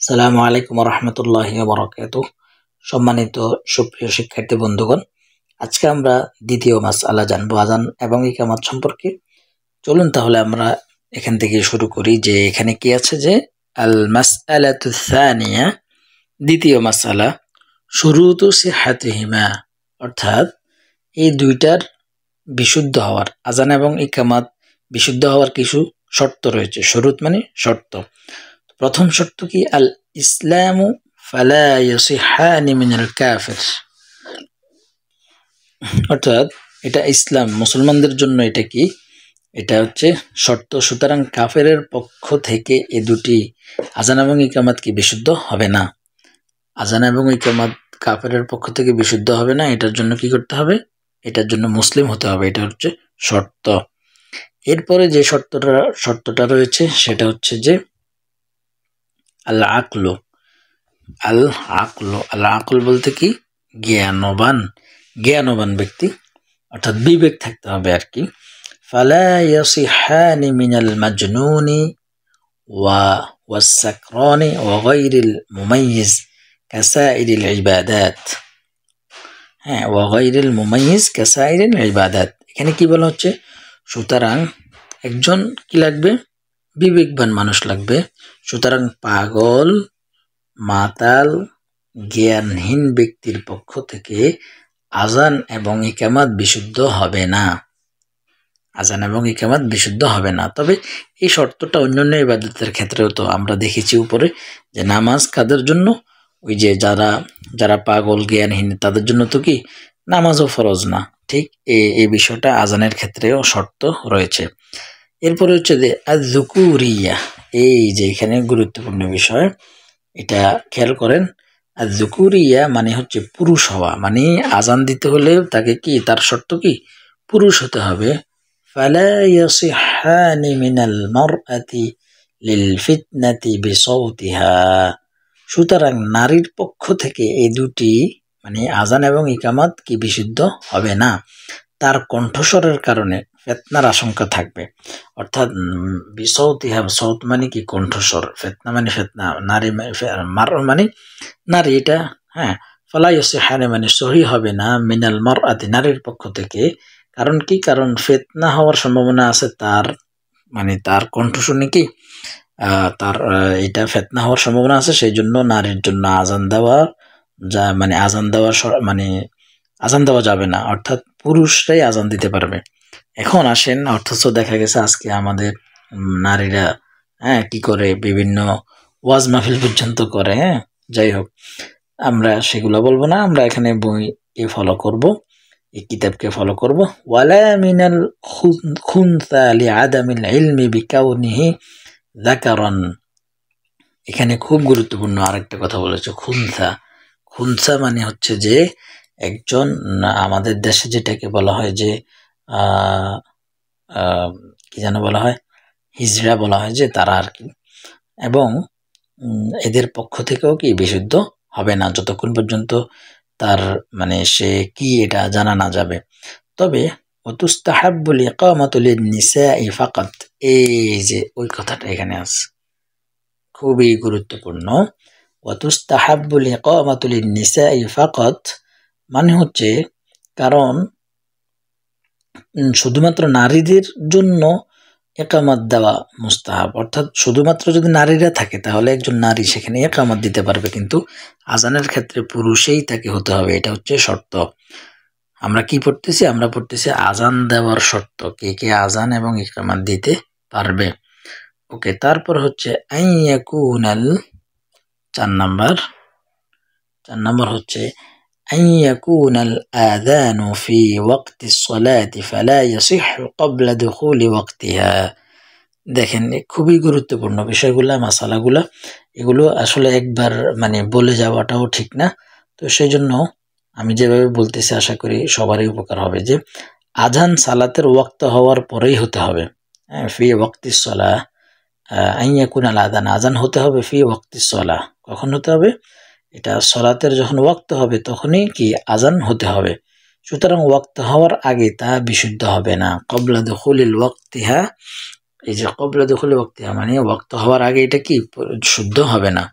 আসসালামু আলাইকুম রহমতুল্লাহি ওয়া বারাকাতুহু। সম্মানিত সুপ্রিয় শিক্ষার্থী বন্ধুগণ, আজকে আমরা দ্বিতীয় মাসআলা জানবো আযান এবং ইকামত সম্পর্কে। চলুন তাহলে আমরা এখান থেকে শুরু করি যে এখানে কি আছে যে আল মাসআলাতু সানিয়া, দ্বিতীয় মাসআলা, শুরুতু সিহাতিহিমা, অর্থাৎ এই দুইটার বিশুদ্ধ হওয়ার, আযান এবং ইকামত বিশুদ্ধ হওয়ার কিছু শর্ত রয়েছে। শুরুত মানে শর্ত। প্রথম শর্ত কি? আল ইসলামু ফালা ইয়াসিহানি মিনাল কাফির, অর্থাৎ এটা ইসলাম, মুসলমানদের জন্য এটা কি, এটা হচ্ছে শর্ত। সুতরাং কাফেরের পক্ষ থেকে এ দুটি আযান এবং ইকামত কি বিশুদ্ধ হবে না। আযান এবং ইকামত কাফেরের পক্ষ থেকে বিশুদ্ধ হবে না, এটার জন্য কি করতে হবে? এটার জন্য মুসলিম হতে হবে, এটা হচ্ছে শর্ত। এরপরে যে শর্তটা রয়েছে সেটা হচ্ছে যে আল আকল। আল আকল, আল আকল বলতে কি? জ্ঞানবান ব্যক্তি, অর্থাৎ বিবেক থাকতে হবে আর কি। ফালা ইয়াসিহানি মিনাল মাজনুনি ওয়াস সাকরানি ওয়া গায়রিল মুমাইয়িজ কাসাইরিল ইবাদাত। হ্যাঁ, ওয়া গায়রিল মুমাইয়িজ কাসাইরিল ইবাদাত, এখানে কি বলা হচ্ছে? সুতরাং একজন কি লাগবে? বিবেকবান মানুষ লাগবে। সুতরাং পাগল, মাতাল, জ্ঞানহীন ব্যক্তির পক্ষ থেকে আযান এবং ইকামত বিশুদ্ধ হবে না। আযান এবং ইকামত বিশুদ্ধ হবে না। তবে এই শর্তটা অন্যান্য ইবাদতের ক্ষেত্রেও তো আমরা দেখেছি উপরে, যে নামাজ কাদের জন্য? ওই যে যারা পাগল, জ্ঞানহীন, তাদের জন্য তো কি নামাজও ফরজ না। ঠিক এই বিষয়টা আযানের ক্ষেত্রেও শর্ত রয়েছে। এরপরে হচ্ছে যে আয-যুকুরিয়া, এই যে এখানে গুরুত্বপূর্ণ বিষয়, এটা খেয়াল করেন। আয-যুকুরিয়া মানে হচ্ছে পুরুষ হওয়া, মানে আযান দিতে হলে তাকে কি, তার শর্ত কি? পুরুষ হতে হবে। ফালা ইয়াসিহানি মিনাল মারআতি লিল ফিতনাতি বিসাউতিহা, সুতরাং নারীর পক্ষ থেকে এই দুটি মানে আযান এবং ইকামত কি বিশুদ্ধ হবে না, তার কণ্ঠস্বরের কারণে ফিতনার আশঙ্কা থাকবে। অর্থাৎ বিসাউতিহা, সাউত মানে কি? কণ্ঠস্বর। ফিতনা মানে ফিতনা, নারী মানে নারী, এটা হ্যাঁ। ফালা ইয়াসিহানি মানে সহি হবে না, মিনাল মারআতি নারীর পক্ষ থেকে। কারণ কি? কারণ ফিতনা হওয়ার সম্ভাবনা আছে তার, মানে তার কণ্ঠ শুনে কি তার এটা ফিতনা হওয়ার সম্ভাবনা আছে। সেই জন্য নারীর জন্য আযান দেওয়া মানে আযান দেওয়া যাবে না, অর্থাৎ পুরুষরাই আযান দিতে পারবে। এখন আসেন, অথচ দেখা গেছে আজকে আমাদের নারীরা কি করে, বিভিন্ন ওয়াজ মাহফিল পর্যন্ত করে। হ্যাঁ, যাই হোক, আমরা সেগুলো বলবো না, আমরা এখানে বইকে ফলো করব, এই কিতাবকে ফলো করব। ওয়ালা মিনাল খুনসা লিআদামিল ইলমি বিকাউনিহি যাকারান, এখানে খুব গুরুত্বপূর্ণ আরেকটা কথা বলেছে। খুনসা মানে হচ্ছে যে একজন, আমাদের দেশে যেটাকে বলা হয় যে কি যেন বলা হয়, হিজড়া বলা হয়, যে তারা আর কি। এবং এদের পক্ষ থেকেও কি বিশুদ্ধ হবে না যতক্ষণ পর্যন্ত তার মানে সে কি এটা জানা না যাবে। তবে ওয়াতুস্তাহাব্বুল ইকামাতু লিন-নিসাই ফাকাত, এই যে ওই কথাটা এখানে আছে, খুবই গুরুত্বপূর্ণ। ওয়াতুস্তাহাব্বুল ইকামাতু লিন-নিসাই ফাকাত মানে হচ্ছে, কারণ শুধুমাত্র নারীদের জন্য ইকামত দেওয়া মুস্তাহাব, অর্থাৎ শুধুমাত্র যদি নারীরা থাকে তাহলে একজন নারী সেখানে ইকামত দিতে পারবে, কিন্তু আযানের ক্ষেত্রে পুরুষেই তাকে হতে হবে, এটা হচ্ছে শর্ত। আমরা কি পড়তেছি? আমরা পড়তেছি আযান দেওয়ার শর্ত, কে কে আযান এবং ইকামত দিতে পারবে। ওকে, তারপর হচ্ছে আইয়াকুনাল, 4 নাম্বার হচ্ছে আইয়াকুনাল আযানু ফি ওয়াক্তিস সালাতি ফালা ইয়াসিহু ক্বাবলা দুখুলি ওয়াক্তিহা। দেখেন, খুবই গুরুত্বপূর্ণ বিষয়গুলা, মাসালাগুলা, এগুলো আসলে একবার মানে বলে যাওয়াটাও ঠিক না। তো সেই জন্য আমি যেভাবে বলতেছি আশা করি সবারই উপকার হবে, যে আযান সালাতের ওয়াক্ত হওয়ার পরেই হতে হবে। ফি ওয়াক্তিস সালাহ, আইয়াকুনাল আযান, আযান হতে হবে ফি ওয়াক্তিস সালাহ, কখন হতে হবে? এটা সলাতের যখন ওয়াক্ত হবে তখনই কি আযান হতে হবে। সুতরাং ওয়াক্ত হওয়ার আগে তা বিশুদ্ধ হবে না। ক্বাবলা দুখুলিল ওয়াক্তিহা, এই যে ক্বাবলা দুখুলি ওয়াক্তিহা মানে ওয়াক্ত হওয়ার আগে এটা কি শুদ্ধ হবে না।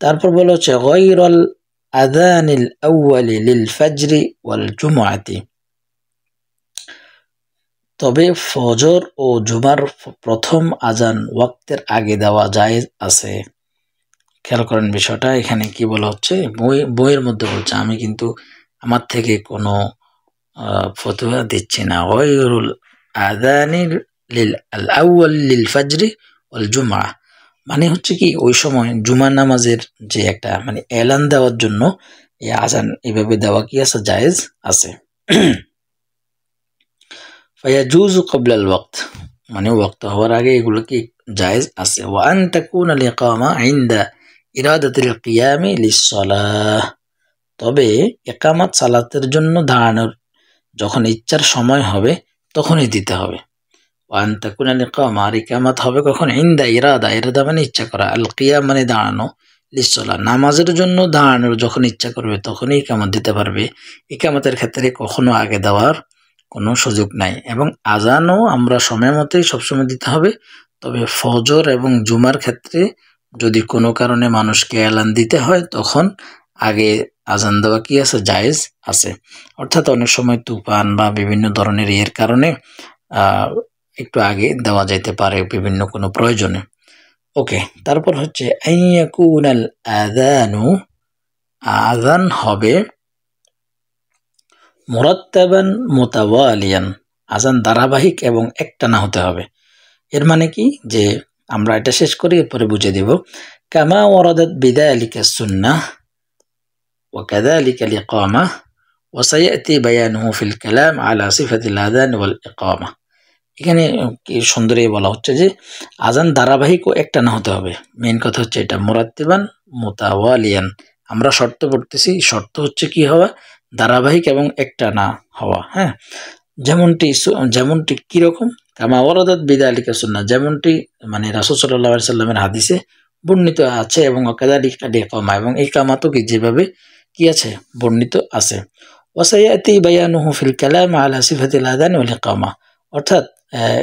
তারপর বলা হচ্ছে গায়রাল আযানিল আউয়ালি লিল ফাজরি ওয়াল জুমআতি, তবে ফজর ও জুমার প্রথম আজান ওয়াক্তের আগে দেওয়া জায়েজ আছে। খেয়াল করেন বিষয়টা, এখানে কি বলা হচ্ছে, বইয়ের মধ্যে বলছে, আমি কিন্তু আমার থেকে কোনো ফতোয়া দিচ্ছি না। গায়রুল আযানিল লিল আল আউয়াল লিল ফাজরি ওয়াল জুমআ, মানে হচ্ছে কি ওই সময় জুমার নামাজের যে একটা মানে এলান দেওয়ার জন্য এই আজান এভাবে দেওয়া কি আছে, জায়েজ আছে। ফায়াজুজু ক্বাবলা আল ওয়াক্ত, মানে ওয়াক্ত হওয়ার আগে এগুলো কি জায়েজ আছে। ওয়া আন তাকুনা আল ইকামা ইনদা ইরাদাতিল কিয়ামি লিস-সালাহ, তবে ইকামাত সালাতের জন্য দাঁড়ানোর যখন ইচ্ছার সময় হবে তখনই দিতে হবে। ওয়া আন তাকুনা আল ইকামা, আর ইকামাত হবে কখন, ইনদা ইরাদা, ইরাদা মানে ইচ্ছা করা, আল কিয়াম মানে দাঁড়ানো, লিস-সালাহ নামাজের জন্য দাঁড়ানোর যখন ইচ্ছা করবে তখনই ইকামত দিতে পারবে। ইকামতের ক্ষেত্রে কখনো আগে দেওয়ার কোনো সুযোগ নাই, এবং আজানও আমরা সময় মতোই সবসময় দিতে হবে। তবে ফজর এবং জুমার ক্ষেত্রে যদি কোনো কারণে মানুষকে এলান দিতে হয় তখন আগে আজান দেওয়া কি আছে, জায়েজ আছে। অর্থাৎ অনেক সময় তুফান বা বিভিন্ন ধরনের এর কারণে একটু আগে দেওয়া যেতে পারে বিভিন্ন কোনো প্রয়োজনে। ওকে, তারপর হচ্ছে আইয়াকুনাল আযানু, আযান হবে মুরাত্তাবান মুতাওয়ালিয়ান, আজান ধারাবাহিক এবং একটানা হতে হবে। এর মানে কি, যে আমরা এটা শেষ করি এরপরে বুঝে দেব। কামা ওয়ারাদাত বিযালিকা সুন্নাহ ওয়া কাযালিকা আল ইকামা ওয়া সায়াতি বায়ানুহু ফিল কালাম আলা সিফাতিল আযান ওয়াল ইকামা। এখানে কি সুন্দরই বলা হচ্ছে যে আজান ধারাবাহিক ও একটানা হতে হবে। মেইন কথা হচ্ছে এটা মুরাত্তিবান মুতাওয়ালিয়ান, আমরা শর্ত পড়তেছি, শর্ত হচ্ছে কি হওয়া, ধারাবাহিক এবং একটানা হওয়া। হ্যাঁ, যেমনটি কিরকম, কামা ওয়ারাদাত বিযালিকা সুন্নাহ, যেমনটি মানে রাসূল সাল্লাল্লাহু আলাইহি সাল্লামের হাদিসে বর্ণিত আছে, এবং কাযালিকা আল ইকামা, এবং ইকামাতও কি যেভাবে কি আছে বর্ণিত আছে। ওয়া সায়াতি বায়ানুহু ফিল কালাম আলা সিফাতিল আযান ওয়াল ইকামা, অর্থাৎ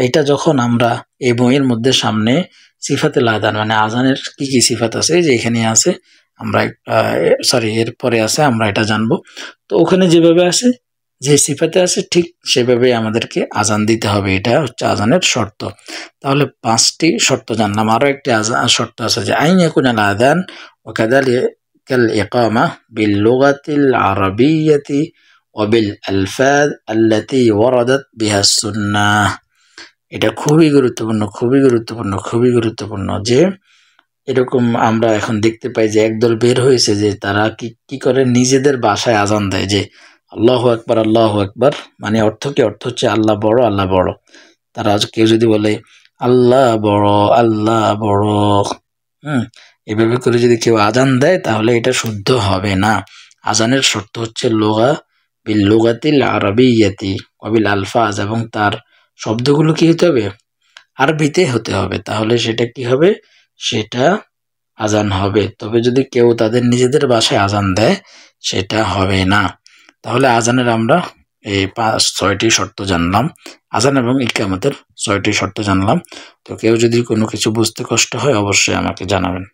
এটা যখন আমরা এই বইয়ের মধ্যে সামনে সিফাতুল আযান মানে আযানের কি কি সিফাত আছে যে এখানে আছে, আমরা এরপরে আছে, আমরা এটা জানবো। তো ওখানে যেভাবে আছে, যে সিফাতে আছে ঠিক সেভাবে আমাদেরকে আজান দিতে হবে, এটা হচ্ছে আজানের শর্ত। তাহলে 5টি শর্ত জানলাম। আরো একটি শর্ত আছে যে আইন ইয়াকুনাল আযান ওয়া কাযালিকাল ইকামা বিল লুগাতিল আরাবিয়্যাতি ওয়া বিল আলফাজ আল্লাতী ওয়ারাদাত বিহা সুন্নাহ। এটা খুবই গুরুত্বপূর্ণ, খুবই গুরুত্বপূর্ণ, খুবই গুরুত্বপূর্ণ, যে এরকম আমরা এখন দেখতে পাই যে একদল বের হয়েছে যে তারা কি করে, নিজেদের ভাষায় আজান দেয় যে আল্লাহু আকবার, আল্লাহু আকবার, মানে অর্থ কি, অর্থ হচ্ছে আল্লাহ বড়, আল্লাহ বড়। তারা কেউ যদি বলে আল্লাহ বড়, আল্লাহ বড়, এভাবে করে যদি কেউ আজান দেয় তাহলে এটা শুদ্ধ হবে না। আজানের শর্ত হচ্ছে বিল লুগাতিল আরাবিয়্যাতি ওয়া বিল আলফাজ, এবং তার শব্দগুলো কি হতে হবে, আরবিতে হতে হবে, তাহলে সেটা কি হবে, সেটা আজান হবে। তবে যদি কেউ তাদের নিজেদের ভাষায় আজান দেয় সেটা হবে না। তাহলে আজানের আমরা এই 6টি শর্ত জানলাম, আজান এবং ইকামতের 6টি শর্ত জানলাম। তো কেউ যদি কোনো কিছু বুঝতে কষ্ট হয় অবশ্যই আমাকে জানাবেন।